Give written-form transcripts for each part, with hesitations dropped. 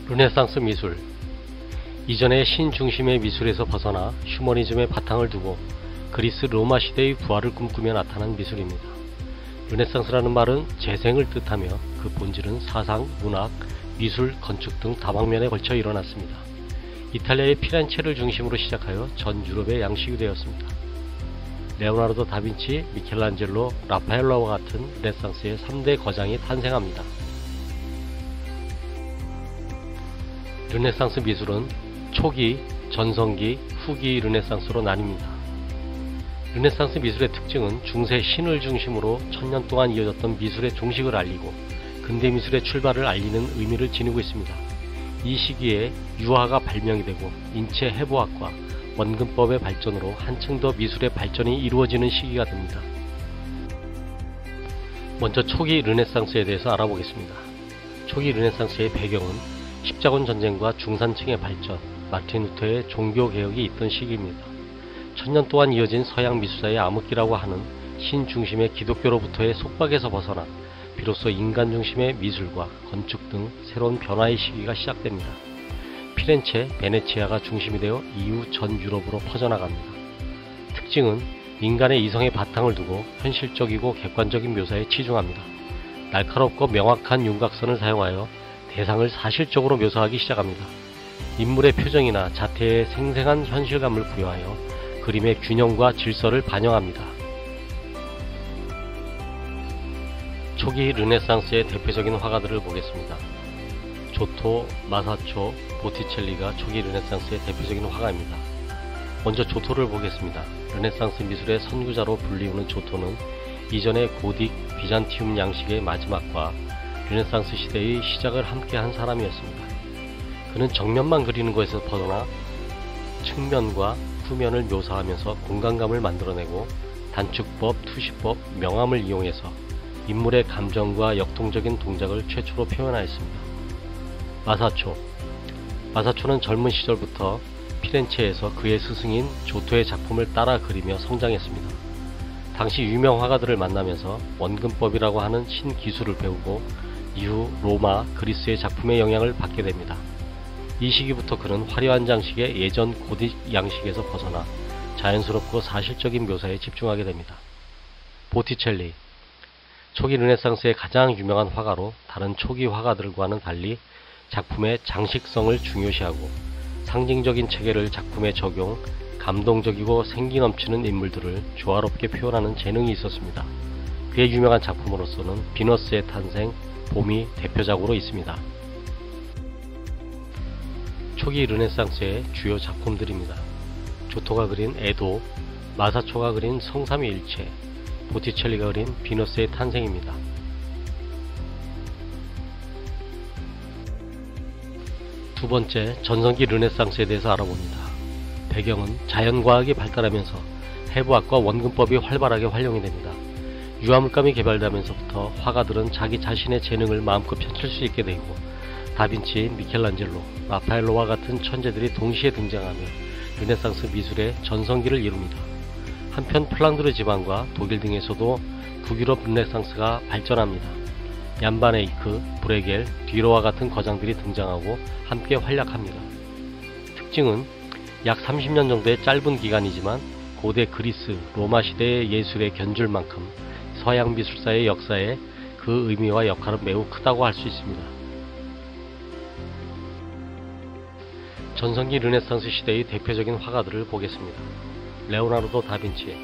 르네상스 미술. 이전의 신중심의 미술에서 벗어나 휴머니즘의 바탕을 두고 그리스 로마 시대의 부활을 꿈꾸며 나타난 미술입니다. 르네상스라는 말은 재생을 뜻하며 그 본질은 사상, 문학, 미술, 건축 등 다방면에 걸쳐 일어났습니다. 이탈리아의 피렌체를 중심으로 시작하여 전 유럽의 양식이 되었습니다. 레오나르도 다빈치, 미켈란젤로, 라파엘로와 같은 르네상스의 3대 거장이 탄생합니다. 르네상스 미술은 초기, 전성기, 후기 르네상스로 나뉩니다. 르네상스 미술의 특징은 중세 신을 중심으로 1000년 동안 이어졌던 미술의 종식을 알리고 근대 미술의 출발을 알리는 의미를 지니고 있습니다. 이 시기에 유화가 발명이 되고 인체 해부학과 원근법의 발전으로 한층 더 미술의 발전이 이루어지는 시기가 됩니다. 먼저 초기 르네상스에 대해서 알아보겠습니다. 초기 르네상스의 배경은 십자군 전쟁과 중산층의 발전, 마틴 루터의 종교개혁이 있던 시기입니다. 1000년 동안 이어진 서양 미술사의 암흑기라고 하는 신중심의 기독교로부터의 속박에서 벗어나 비로소 인간 중심의 미술과 건축 등 새로운 변화의 시기가 시작됩니다. 피렌체, 베네치아가 중심이 되어 이후 전 유럽으로 퍼져나갑니다. 특징은 인간의 이성의 바탕을 두고 현실적이고 객관적인 묘사에 치중합니다. 날카롭고 명확한 윤곽선을 사용하여 대상을 사실적으로 묘사하기 시작합니다. 인물의 표정이나 자태에 생생한 현실감을 부여하여 그림의 균형과 질서를 반영합니다. 초기 르네상스의 대표적인 화가들을 보겠습니다. 조토, 마사초, 보티첼리가 초기 르네상스의 대표적인 화가입니다. 먼저 조토를 보겠습니다. 르네상스 미술의 선구자로 불리우는 조토는 이전의 고딕, 비잔티움 양식의 마지막과 르네상스 시대의 시작을 함께한 사람이었습니다. 그는 정면만 그리는 것에서 벗어나 측면과 후면을 묘사하면서 공간감을 만들어내고 단축법, 투시법, 명암을 이용해서 인물의 감정과 역동적인 동작을 최초로 표현하였습니다. 마사초는 젊은 시절부터 피렌체에서 그의 스승인 조토의 작품을 따라 그리며 성장했습니다. 당시 유명 화가들을 만나면서 원근법이라고 하는 신기술을 배우고 이후 로마, 그리스의 작품의 영향을 받게 됩니다. 이 시기부터 그는 화려한 장식의 예전 고딕 양식에서 벗어나 자연스럽고 사실적인 묘사에 집중하게 됩니다. 보티첼리, 초기 르네상스의 가장 유명한 화가로 다른 초기 화가들과는 달리 작품의 장식성을 중요시하고 상징적인 체계를 작품에 적용, 감동적이고 생기 넘치는 인물들을 조화롭게 표현하는 재능이 있었습니다. 그의 유명한 작품으로서는 비너스의 탄생, 봄이 대표작으로 있습니다. 초기 르네상스의 주요 작품들입니다. 조토가 그린 에도, 마사초가 그린 성삼위일체, 보티첼리가 그린 비너스의 탄생입니다. 두 번째, 전성기 르네상스에 대해서 알아봅니다. 배경은 자연과학이 발달하면서 해부학과 원근법이 활발하게 활용이 됩니다. 유화물감이 개발되면서부터 화가들은 자기 자신의 재능을 마음껏 펼칠 수 있게 되고 다빈치, 미켈란젤로, 라파엘로와 같은 천재들이 동시에 등장하며 르네상스 미술의 전성기를 이룹니다. 한편 플랑드르 지방과 독일 등에서도 북유럽 르네상스가 발전합니다. 얀 반 에이크, 브레겔, 뒤로와 같은 거장들이 등장하고 함께 활약합니다. 특징은 약 30년 정도의 짧은 기간이지만 고대 그리스, 로마 시대의 예술에 견줄 만큼 서양 미술사의 역사에 그 의미와 역할은 매우 크다고 할 수 있습니다. 전성기 르네상스 시대의 대표적인 화가들을 보겠습니다. 레오나르도 다빈치,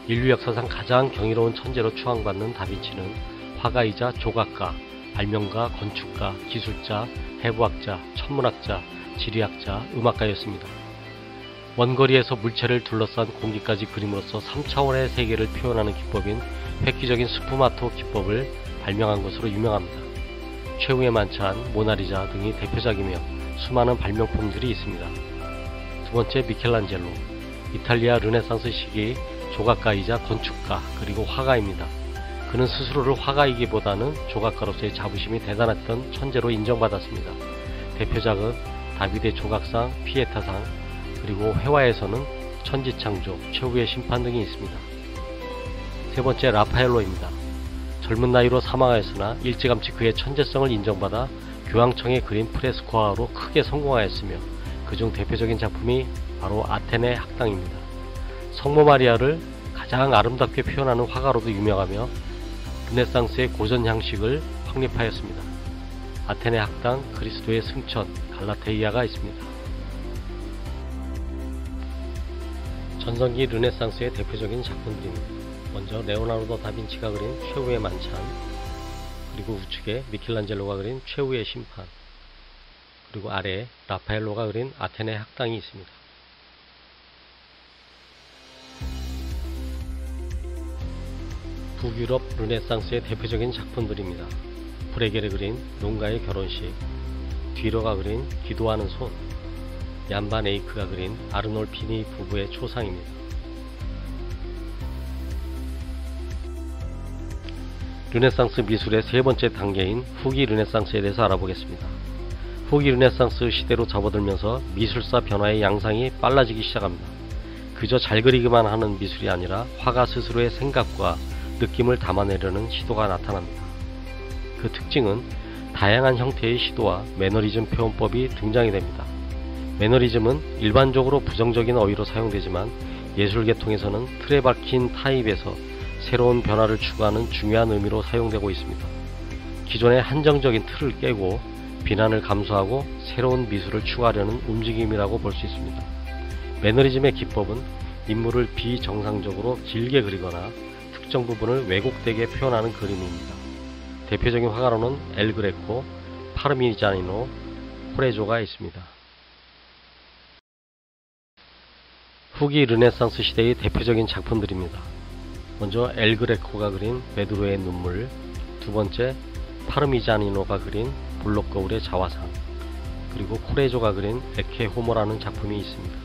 인류 역사상 가장 경이로운 천재로 추앙받는 다빈치는 화가이자 조각가, 발명가, 건축가, 기술자, 해부학자, 천문학자, 지리학자, 음악가였습니다. 원거리에서 물체를 둘러싼 공기까지 그림으로써 3차원의 세계를 표현하는 기법인 획기적인 스푸마토 기법을 발명한 것으로 유명합니다. 최후의 만찬, 모나리자 등이 대표작이며 수많은 발명품들이 있습니다. 두 번째, 미켈란젤로, 이탈리아 르네상스 시기의 조각가이자 건축가 그리고 화가입니다. 그는 스스로를 화가이기보다는 조각가로서의 자부심이 대단했던 천재로 인정받았습니다. 대표작은 다비드의 조각상, 피에타상, 그리고 회화에서는 천지창조, 최후의 심판 등이 있습니다. 세 번째, 라파엘로입니다. 젊은 나이로 사망하였으나 일찌감치 그의 천재성을 인정받아 교황청이 그린 프레스코화로 크게 성공하였으며 그중 대표적인 작품이 바로 아테네 학당입니다. 성모 마리아를 가장 아름답게 표현하는 화가로도 유명하며 르네상스의 고전 향식을 확립하였습니다. 아테네 학당, 그리스도의 승천, 갈라테이아가 있습니다. 전성기 르네상스의 대표적인 작품들입니다. 먼저 레오나르도 다빈치가 그린 최후의 만찬, 그리고 우측에 미켈란젤로가 그린 최후의 심판, 그리고 아래에 라파엘로가 그린 아테네 학당이 있습니다. 북유럽 르네상스의 대표적인 작품들입니다. 브레게르 그린 농가의 결혼식, 뒤로가 그린 기도하는 손, 얀 반 에이크가 그린 아르놀피니 부부의 초상입니다. 르네상스 미술의 세 번째 단계인 후기 르네상스에 대해서 알아보겠습니다. 후기 르네상스 시대로 접어들면서 미술사 변화의 양상이 빨라지기 시작합니다. 그저 잘 그리기만 하는 미술이 아니라 화가 스스로의 생각과 느낌을 담아내려는 시도가 나타납니다. 그 특징은 다양한 형태의 시도와 매너리즘 표현법이 등장이 됩니다. 매너리즘은 일반적으로 부정적인 어휘로 사용되지만 예술계통에서는 틀에 박힌 타입에서 새로운 변화를 추구하는 중요한 의미로 사용되고 있습니다. 기존의 한정적인 틀을 깨고 비난을 감수하고 새로운 미술을 추구하려는 움직임이라고 볼 수 있습니다. 매너리즘의 기법은 인물을 비정상적으로 길게 그리거나 특정 부분을 왜곡되게 표현하는 그림입니다. 대표적인 화가로는 엘 그레코, 파르미자니노, 코레조가 있습니다. 후기 르네상스 시대의 대표적인 작품들입니다. 먼저 엘 그레코가 그린 베드로의 눈물, 두 번째 파르미자니노가 그린 볼록 거울의 자화상, 그리고 코레조가 그린 에케 호모라는 작품이 있습니다.